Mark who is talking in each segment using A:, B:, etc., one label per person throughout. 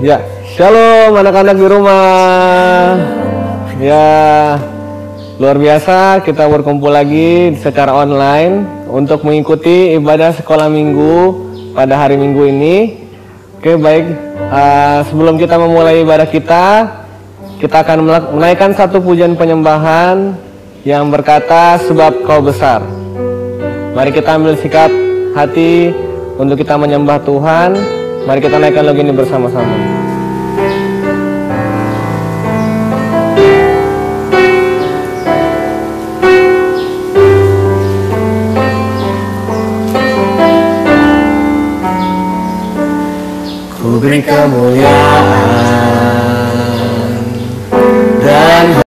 A: Ya, shalom anak-anak di rumah. Ya, luar biasa kita berkumpul lagi secara online untuk mengikuti ibadah sekolah minggu pada hari Minggu ini. Oke, baik. Sebelum kita memulai ibadah kita akan menaikkan satu pujian penyembahan yang berkata, sebab Kau besar. Mari kita ambil sikap hati untuk kita menyembah Tuhan. Mari kita naikkan lagu ini bersama-sama. Ku beri kemuliaan dan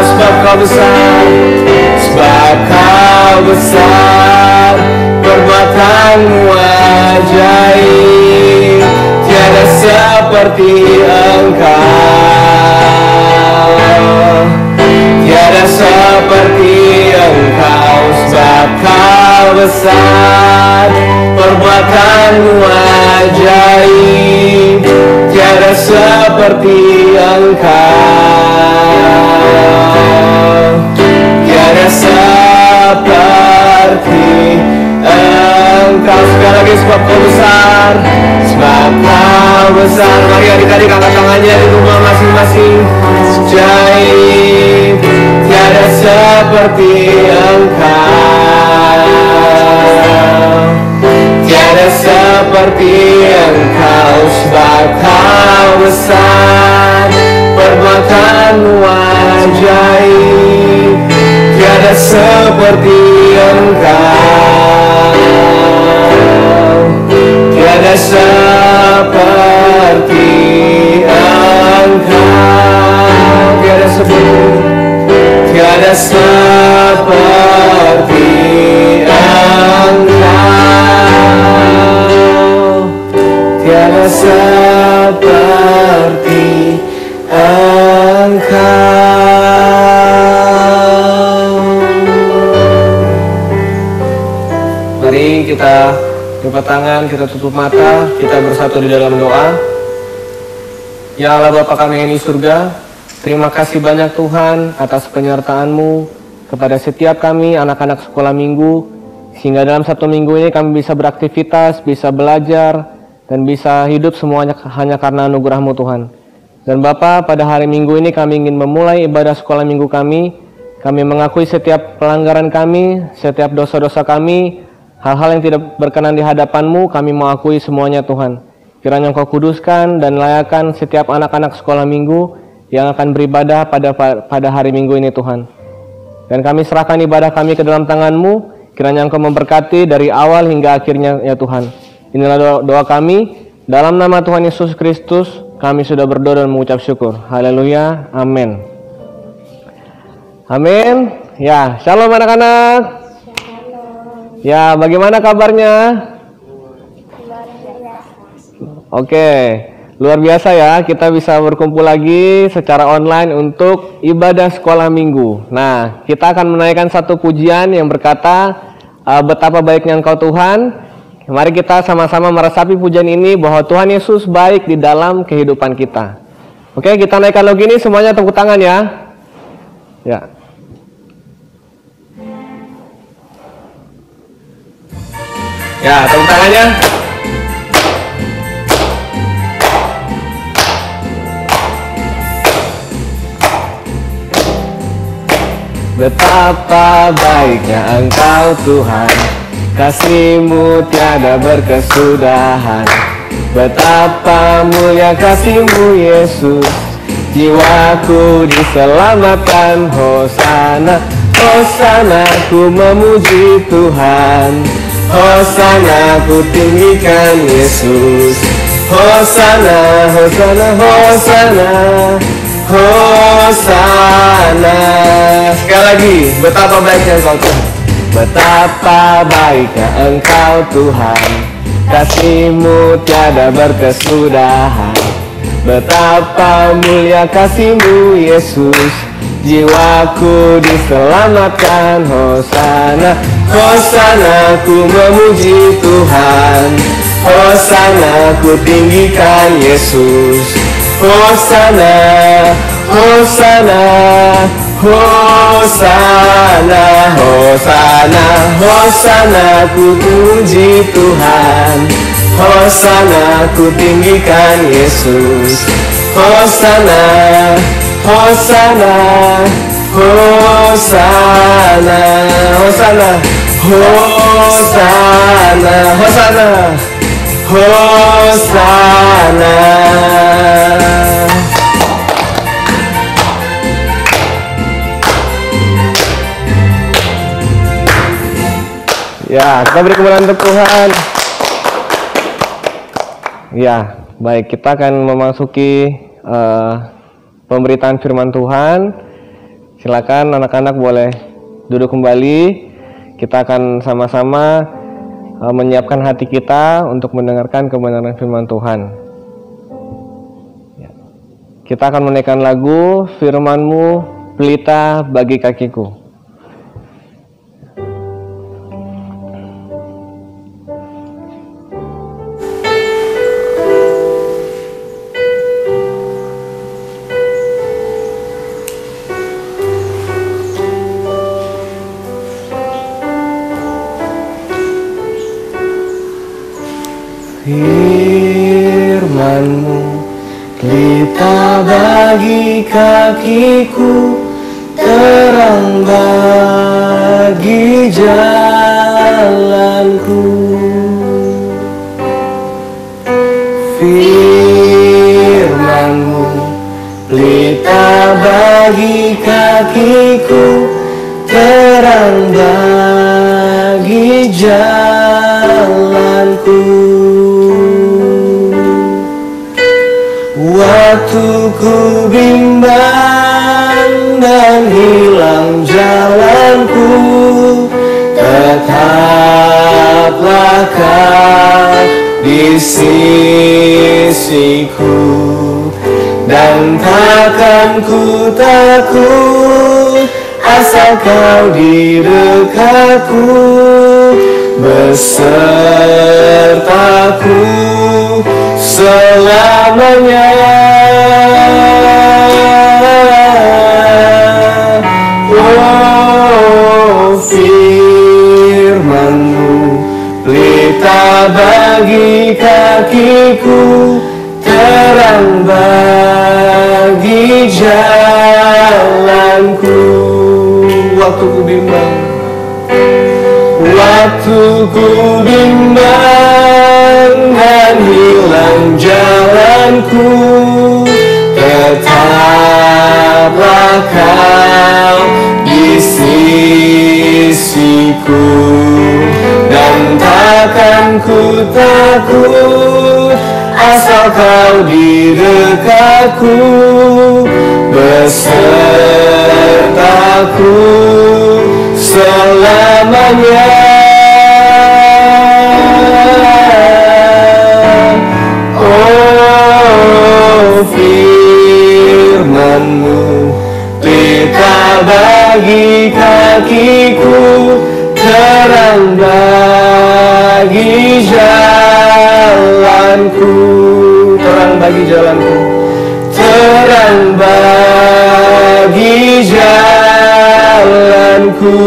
A: sebab Kau besar, sebab Kau besar, perbuatan-Mu ajaib, tiada seperti Engkau, tiada seperti Engkau, sebab Kau besar, perbuatan-Mu ajaib, tiada seperti Engkau, tiada seperti Engkau. Sekali lagi, sebab Kau besar, sebab Kau besar. Mari adik-adik angkat tangannya di rumah masing-masing. Ajaib, tiada seperti Engkau, tiada seperti Engkau, sebab Kau besar, perbuatan-Mu ajaib, tiada seperti Engkau, tiada seperti Engkau, tiada seperti, tiada seperti Engkau, tiada seperti Engkau. Mari kita lipat tangan, kita tutup mata, kita bersatu di dalam doa. Ya Allah Bapa kami yang di surga, terima kasih banyak Tuhan atas penyertaan-Mu kepada setiap kami anak-anak sekolah minggu, sehingga dalam satu minggu ini kami bisa beraktivitas, bisa belajar, dan bisa hidup semuanya hanya karena anugerah-Mu Tuhan. Dan Bapa, pada hari Minggu ini kami ingin memulai ibadah sekolah minggu kami. Kami mengakui setiap pelanggaran kami, setiap dosa-dosa kami, hal-hal yang tidak berkenan di hadapan-Mu, kami mengakui semuanya Tuhan. Kiranya Engkau kuduskan dan layakkan setiap anak-anak sekolah minggu yang akan beribadah pada hari Minggu ini Tuhan. Dan kami serahkan ibadah kami ke dalam tangan-Mu, kiranya Engkau memberkati dari awal hingga akhirnya ya Tuhan. Inilah doa kami, dalam nama Tuhan Yesus Kristus, kami sudah berdoa dan mengucap syukur. Haleluya, amin. Amin. Ya, shalom anak-anak. Ya, bagaimana kabarnya? Oke, luar biasa ya, kita bisa berkumpul lagi secara online untuk ibadah sekolah minggu. Nah, kita akan menaikkan satu pujian yang berkata, betapa baiknya Engkau Tuhan. Mari kita sama-sama meresapi pujian ini bahwa Tuhan Yesus baik di dalam kehidupan kita. Oke, kita naikkan lagu ini, semuanya tepuk tangan ya. Ya. Ya, tepuk tangannya. Betapa baiknya Engkau Tuhan, kasih-Mu tiada berkesudahan. Betapa mulia kasih-Mu Yesus, jiwaku diselamatkan. Hosana, Hosana, ku memuji Tuhan. Hosana, ku tinggikan Yesus. Hosana, Hosana, Hosana, Hosana. Sekali lagi, betapa baiknya Engkau Tuhan. Betapa baiknya Engkau Tuhan, kasih-Mu tiada berkesudahan. Betapa mulia kasih-Mu Yesus, jiwaku diselamatkan. Hosana, Hosana, ku memuji Tuhan. Hosana, ku tinggikan Yesus. Hosana, Hosana, Hosana, Hosana, Hosana, ku puji Tuhan. Hosana, ku tinggikan Yesus. Hosana, Hosana, Hosana, Hosana, Hosana, Hosana, Hosana. Ya, kita beri kemuliaan untuk Tuhan. Ya, baik, kita akan memasuki pemberitaan firman Tuhan. Silakan anak-anak boleh duduk kembali. Kita akan sama-sama menyiapkan hati kita untuk mendengarkan kebenaran firman Tuhan. Ya. Kita akan menaikkan lagu Firman-Mu pelita bagi kakiku. Firman-Mu pelita bagi kakiku, terang bagi jalanku. Firman-Mu pelita bagi kakiku, terang bagi jalanku. Waktu ku bimbang dan hilang jalanku, tetaplah Kau di sisiku, dan takkan ku takut asal Kau di dekatku, besertaku selamanya. Oh, firman-Mu pelita bagi kakiku, terang bagi jalanku. Waktu ku bimbang, waktu ku bimbang dan hilang jalanku, tetaplah Kau di sisiku, dan takkan ku takut asal Kau di dekatku, besertaku selamanya. Oh, firman-Mu pelita bagi kakiku, terang bagi jalanku, terang bagi jalanku, terang bagi jalanku,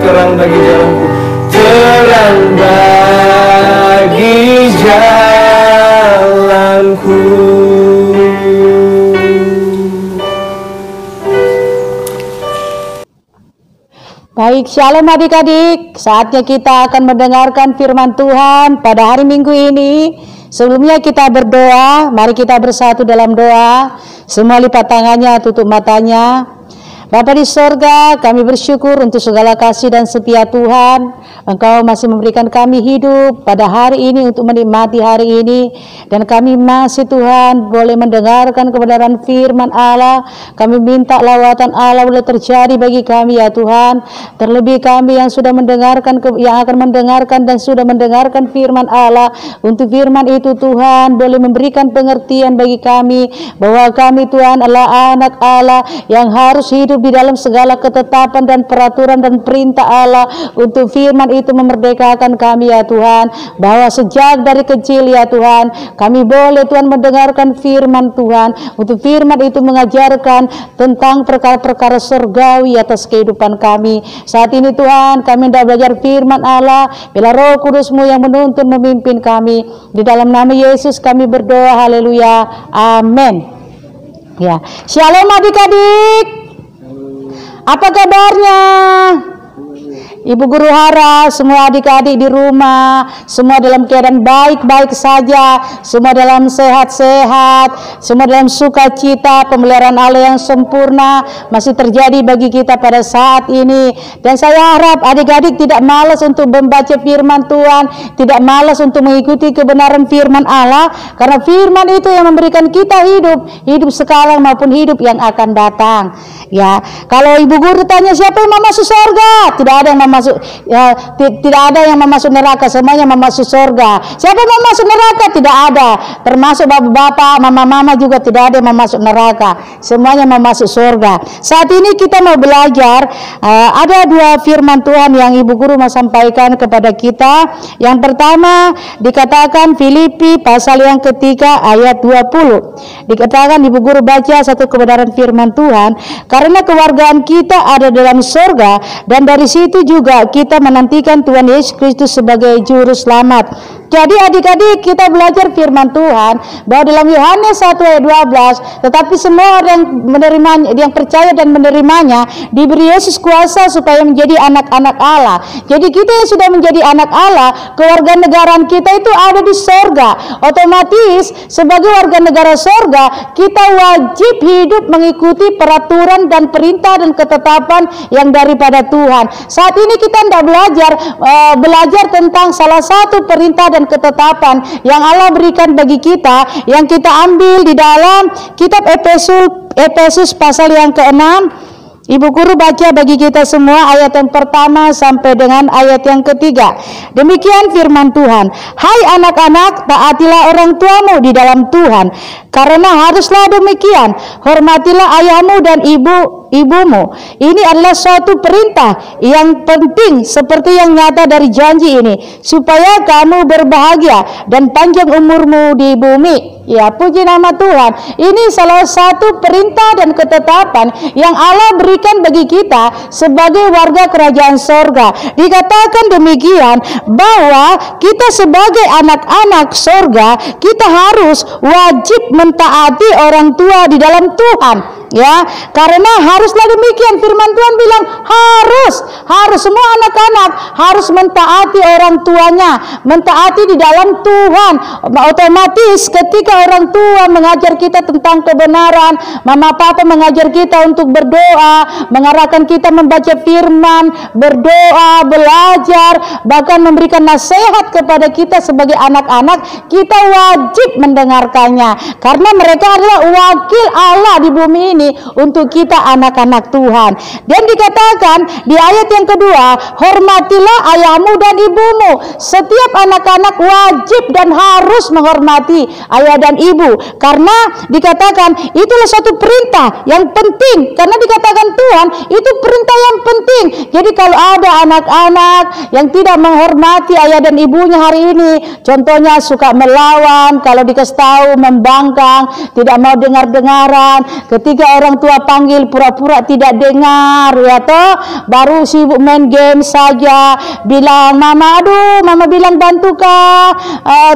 A: terang bagi jalanku, terang bagi jalanku.
B: Baik, shalom adik-adik. Saatnya kita akan mendengarkan firman Tuhan pada hari Minggu ini. Sebelumnya kita berdoa. Mari kita bersatu dalam doa. Semua lipat tangannya, tutup matanya. Bapa di sorga, kami bersyukur untuk segala kasih dan setia Tuhan. Engkau masih memberikan kami hidup pada hari ini untuk menikmati hari ini. Dan kami masih Tuhan boleh mendengarkan kebenaran firman Allah. Kami minta lawatan Allah boleh terjadi bagi kami ya Tuhan. Terlebih kami yang sudah mendengarkan, yang akan mendengarkan dan sudah mendengarkan firman Allah. Untuk firman itu Tuhan boleh memberikan pengertian bagi kami. Bahwa kami Tuhan adalah anak Allah yang harus hidup di dalam segala ketetapan dan peraturan dan perintah Allah. Untuk firman itu memerdekakan kami ya Tuhan, bahwa sejak dari kecil ya Tuhan kami boleh Tuhan mendengarkan firman Tuhan. Untuk firman itu mengajarkan tentang perkara-perkara surgawi atas kehidupan kami. Saat ini Tuhan kami hendak belajar firman Allah. Bila Roh Kudus-Mu yang menuntun memimpin kami. Di dalam nama Yesus kami berdoa, haleluya, amin. Ya, shalom adik-adik. Apa kabarnya? Ibu guru harap semua adik-adik di rumah semua dalam keadaan baik-baik saja, semua dalam sehat-sehat, semua dalam sukacita. Pemeliharaan Allah yang sempurna masih terjadi bagi kita pada saat ini. Dan saya harap adik-adik tidak malas untuk membaca firman Tuhan, tidak malas untuk mengikuti kebenaran firman Allah, karena firman itu yang memberikan kita hidup sekarang maupun hidup yang akan datang. Ya, kalau ibu guru tanya siapa yang mau masuk surga, tidak ada yang mau masuk, ya, tidak ada yang mau masuk neraka, semuanya mau masuk surga. Siapa yang mau masuk neraka? Tidak ada, termasuk bapak-bapak, mama-mama juga tidak ada yang mau masuk neraka, semuanya mau masuk surga. Saat ini kita mau belajar, ada dua firman Tuhan yang ibu guru mau sampaikan kepada kita. Yang pertama dikatakan Filipi pasal yang ketiga ayat 20. Dikatakan ibu guru baca satu kebenaran firman Tuhan, karena kewargaan kita ada dalam surga, dan dari situ juga kita menantikan Tuhan Yesus Kristus sebagai juru selamat. Jadi adik-adik kita belajar firman Tuhan bahwa dalam Yohanes 1 ayat 12, tetapi semua orang yang menerimanya, yang percaya dan menerimanya, diberi Yesus kuasa supaya menjadi anak-anak Allah. Jadi kita yang sudah menjadi anak Allah, kewarganegaraan kita itu ada di surga. Otomatis sebagai warga negara surga, kita wajib hidup mengikuti peraturan dan perintah dan ketetapan yang daripada Tuhan. Saat ini kita hendak belajar tentang salah satu perintah dan ketetapan yang Allah berikan bagi kita, yang kita ambil di dalam kitab Efesus pasal yang ke-6. Ibu guru baca bagi kita semua ayat yang pertama sampai dengan ayat yang ketiga. Demikian firman Tuhan. Hai anak-anak, taatilah orang tuamu di dalam Tuhan, karena haruslah demikian. Hormatilah ayahmu dan ibumu. Ini adalah suatu perintah yang penting seperti yang nyata dari janji ini, supaya kamu berbahagia dan panjang umurmu di bumi. Ya, puji nama Tuhan. Ini salah satu perintah dan ketetapan yang Allah berikan bagi kita sebagai warga kerajaan sorga. Dikatakan demikian bahwa kita sebagai anak-anak sorga, kita harus wajib mentaati orang tua di dalam Tuhan. Ya, karena haruslah demikian. Firman Tuhan bilang harus semua anak-anak harus mentaati orang tuanya, mentaati di dalam Tuhan. Otomatis ketika orang tua mengajar kita tentang kebenaran, mama papa mengajar kita untuk berdoa, mengarahkan kita membaca firman, berdoa, belajar, bahkan memberikan nasihat kepada kita sebagai anak-anak, kita wajib mendengarkannya, karena mereka adalah wakil Allah di bumi ini untuk kita anak-anak Tuhan. Dan dikatakan di ayat yang kedua, hormatilah ayahmu dan ibumu. Setiap anak-anak wajib dan harus menghormati ayah dan ibu, karena dikatakan itulah suatu perintah yang penting, karena dikatakan Tuhan itu perintah yang penting. Jadi kalau ada anak-anak yang tidak menghormati ayah dan ibunya hari ini, contohnya suka melawan, kalau dikasih tahu membangkang, tidak mau dengar-dengaran, ketika orang tua panggil pura-pura tidak dengar, ya toh, baru sibuk main game saja, bilang mama, aduh mama bilang bantu kah,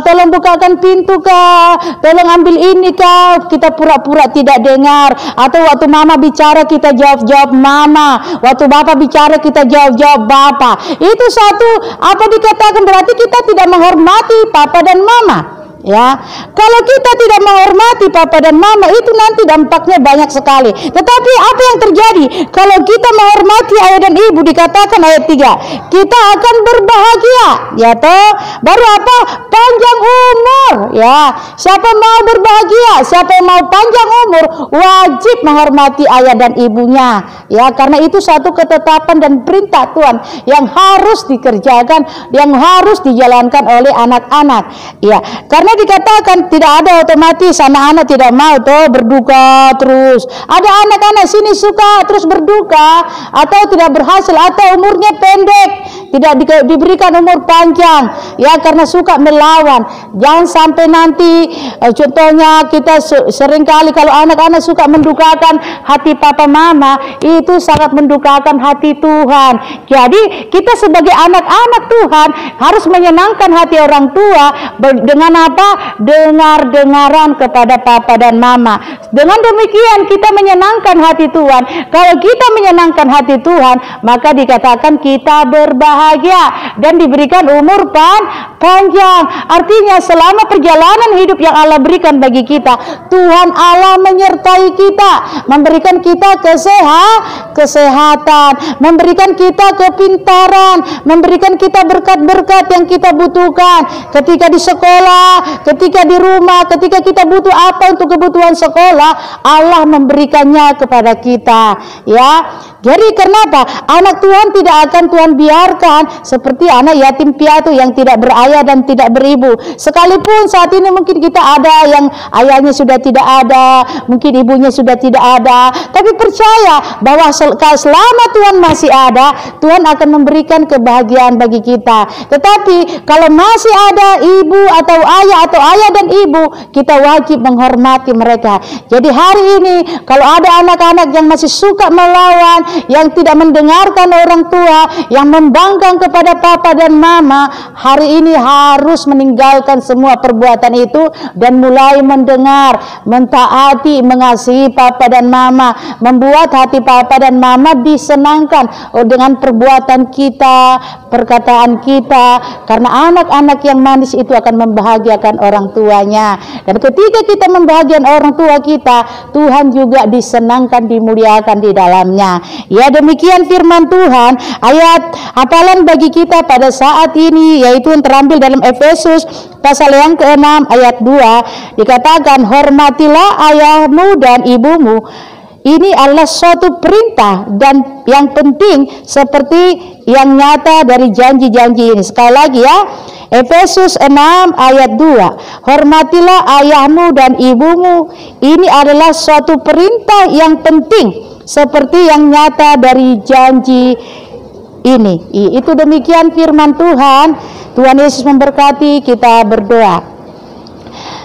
B: tolong bukakan pintu kah, tolong ambil ini kah, kita pura-pura tidak dengar. Atau waktu mama bicara kita jawab-jawab mama, waktu bapak bicara kita jawab-jawab bapak. Itu satu apa dikatakan berarti kita tidak menghormati papa dan mama. Ya, kalau kita tidak menghormati papa dan mama, itu nanti dampaknya banyak sekali. Tetapi apa yang terjadi kalau kita menghormati ayah dan ibu? Dikatakan ayat 3, kita akan berbahagia, ya toh. Baru apa? Panjang umur. Ya, siapa mau berbahagia, siapa yang mau panjang umur, wajib menghormati ayah dan ibunya. Ya, karena itu satu ketetapan dan perintah Tuhan yang harus dikerjakan, yang harus dijalankan oleh anak-anak. Ya, karena dikatakan tidak ada otomatis anak-anak tidak mau toh berduka terus. Ada anak-anak sini suka terus berduka, atau tidak berhasil, atau umurnya pendek, tidak diberikan umur panjang, ya karena suka melawan. Jangan sampai nanti contohnya kita seringkali kalau anak-anak suka mendukakan hati papa mama, itu sangat mendukakan hati Tuhan. Jadi kita sebagai anak-anak Tuhan harus menyenangkan hati orang tua dengan apa? Dengar-dengaran kepada papa dan mama. Dengan demikian kita menyenangkan hati Tuhan. Kalau kita menyenangkan hati Tuhan, maka dikatakan kita berbahagia dan diberikan umur panjang. Artinya selama perjalanan hidup yang Allah berikan bagi kita, Tuhan Allah menyertai kita, memberikan kita kesehatan, memberikan kita kepintaran, memberikan kita berkat-berkat yang kita butuhkan ketika di sekolah, ketika di rumah, ketika kita butuh apa untuk kebutuhan sekolah, Allah memberikannya kepada kita. Ya, jadi kenapa? Anak Tuhan tidak akan Tuhan biarkan seperti anak yatim piatu yang tidak berayah dan tidak beribu. Sekalipun saat ini mungkin kita ada yang ayahnya sudah tidak ada, mungkin ibunya sudah tidak ada, tapi percaya bahwa selama Tuhan masih ada, Tuhan akan memberikan kebahagiaan bagi kita. Tetapi kalau masih ada ibu atau ayah dan ibu, kita wajib menghormati mereka. Jadi hari ini kalau ada anak-anak yang masih suka melawan, yang tidak mendengarkan orang tua, yang membangkang kepada papa dan mama, hari ini harus meninggalkan semua perbuatan itu dan mulai mendengar, mentaati, mengasihi papa dan mama, membuat hati papa dan mama disenangkan dengan perbuatan kita, perkataan kita, karena anak-anak yang manis itu akan membahagiakan orang tuanya. Dan ketika kita membahagiakan orang tua kita, Tuhan juga disenangkan, dimuliakan di dalamnya. Ya, demikian firman Tuhan, ayat hafalan bagi kita pada saat ini, yaitu yang terambil dalam Efesus pasal yang ke-6 ayat 2, dikatakan hormatilah ayahmu dan ibumu. Ini adalah suatu perintah dan yang penting seperti yang nyata dari janji-janji ini. Sekali lagi ya, Efesus 6 ayat 2, hormatilah ayahmu dan ibumu. Ini adalah suatu perintah yang penting seperti yang nyata dari janji ini. Itu demikian firman Tuhan. Tuhan Yesus memberkati. Kita berdoa.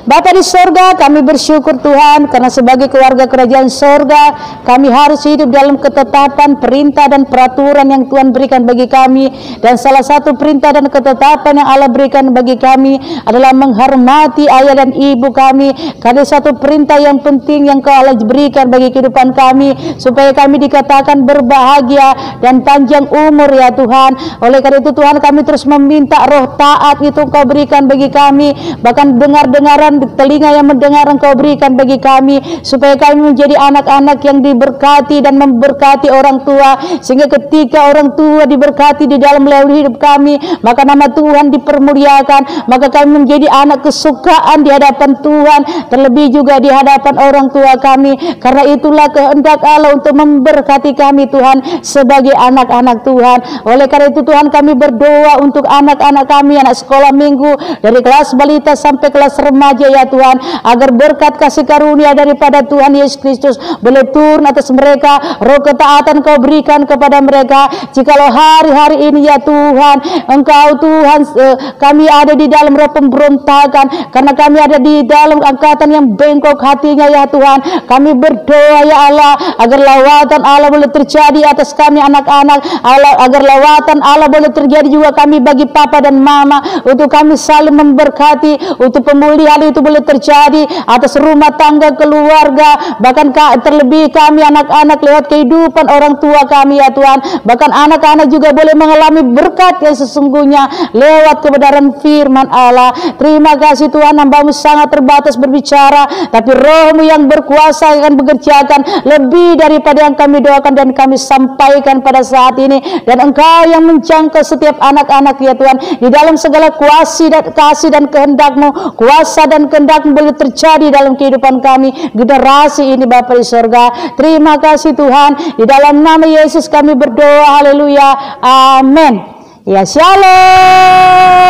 B: Bapa di sorga, kami bersyukur Tuhan karena sebagai keluarga kerajaan sorga kami harus hidup dalam ketetapan, perintah dan peraturan yang Tuhan berikan bagi kami. Dan salah satu perintah dan ketetapan yang Allah berikan bagi kami adalah menghormati ayah dan ibu kami. Karena satu perintah yang penting yang Kau Allah berikan bagi kehidupan kami, supaya kami dikatakan berbahagia dan panjang umur ya Tuhan. Oleh karena itu Tuhan, kami terus meminta roh taat itu Kau berikan bagi kami, bahkan dengar-dengaran telinga yang mendengar Engkau berikan bagi kami, supaya kami menjadi anak-anak yang diberkati dan memberkati orang tua, sehingga ketika orang tua diberkati di dalam melalui hidup kami, maka nama Tuhan dipermuliakan, maka kami menjadi anak kesukaan di hadapan Tuhan, terlebih juga di hadapan orang tua kami. Karena itulah kehendak Allah untuk memberkati kami Tuhan sebagai anak-anak Tuhan. Oleh karena itu Tuhan, kami berdoa untuk anak-anak kami, anak sekolah minggu dari kelas balita sampai kelas remaja ya Tuhan, agar berkat kasih karunia daripada Tuhan Yesus Kristus boleh turun atas mereka, roh ketaatan Kau berikan kepada mereka. Jikalau hari-hari ini ya Tuhan, Engkau Tuhan, kami ada di dalam roh pemberontakan, karena kami ada di dalam angkatan yang bengkok hatinya ya Tuhan, kami berdoa ya Allah, agar lawatan Allah boleh terjadi atas kami anak-anak Allah, agar lawatan Allah boleh terjadi juga kami bagi papa dan mama, untuk kami saling memberkati, untuk pemulihan itu boleh terjadi atas rumah tangga, keluarga, bahkan terlebih kami anak-anak lewat kehidupan orang tua kami ya Tuhan. Bahkan anak-anak juga boleh mengalami berkat yang sesungguhnya lewat kebenaran firman Allah. Terima kasih Tuhan, hamba-Mu sangat terbatas berbicara, tapi Roh-Mu yang berkuasa akan bekerjakan lebih daripada yang kami doakan dan kami sampaikan pada saat ini. Dan Engkau yang menjangkau setiap anak-anak ya Tuhan, di dalam segala kuasa dan kasih dan kehendak-Mu, kuasa dan kehendak boleh terjadi dalam kehidupan kami generasi ini Bapa di sorga. Terima kasih Tuhan, di dalam nama Yesus kami berdoa, haleluya, amin. Ya, shalom.